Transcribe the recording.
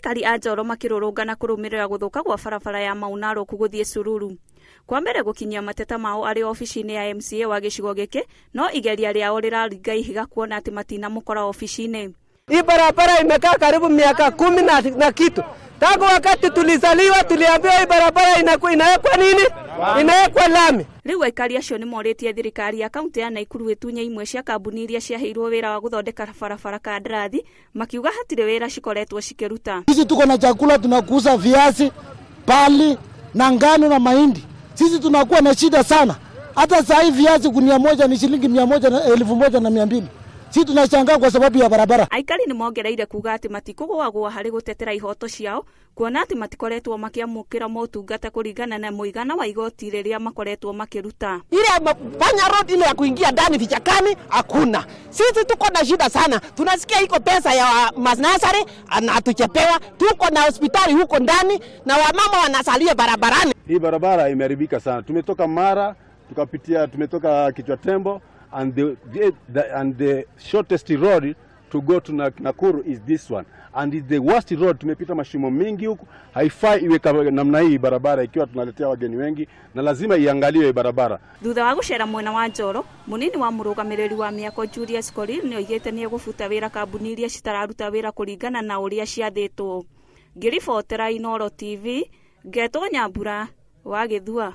aikari a Njoro makirurungana kurumirira guthuka gwa barabara ya Maunaro kuguthie Sururu. Kwa mbere gukinyia mateta mao ari ofici-ini ya MCA wa gicigo giki, no igeria riao riraringa ihiga kuona ati matina mukora ofici-ini. Hii barabara imekaa karibu miaka 10 na kitu. Tangu wakati tulizaliwa tuliambiwa hii barabara inawekwa nini? Inawekwa lami. Riu aikari acio ni moritie thirikari ya kaunti ya Nakuru itunye imwe cia kambuni iria ciaheirwo wira wa guthondeka barabara kandarathi, makiuga hatire wira cikoretwo cikiruta. Sisi tuko na chakula, tunakuuza viazi, pali na ngano na mahindi. Sisi tunakuwa na shida sana. Hata saa hii viazi gunia moja ni shilingi 1,200. Sisi tunashangaa kwa sababu ya barabara. Aikari ni mongereire kuga ati matikugwagwa hari gutetera ihoto ciao, kuona ati matikoretwo makiamukira motungata kuringana na muigana wa igoti riria makoretwo makiruta. Ile Panya Road ile ya kuingia ndani vichakani hakuna. Sisi tuko na shida sana. Tunasikia iko pesa ya Masnasari na hatujapewa. Tuko na hospitali huko ndani na wamama wanasalia barabarani. Hii barabara imeharibika sana. Tumetoka Mara, tumetoka Kichwa Tembo, and the shortest road to go to Nakuru is this one, and it's the worst road. Tumepita mashimo mingi huku. Haifai iwe namna hii barabara ikiwa tunaletea wageni wengi, na lazima iangaliwe barabara. Thutha wa gucera mwena wa Njoro, munini wa murugamiriri wa miako Julius Korir ni oigite ni egubuta wira kambuni iria citararuta wira kuringana na uria ciathitwo. Ngiribotera Inooro TV, Ngetwo Nyambura wa Githua.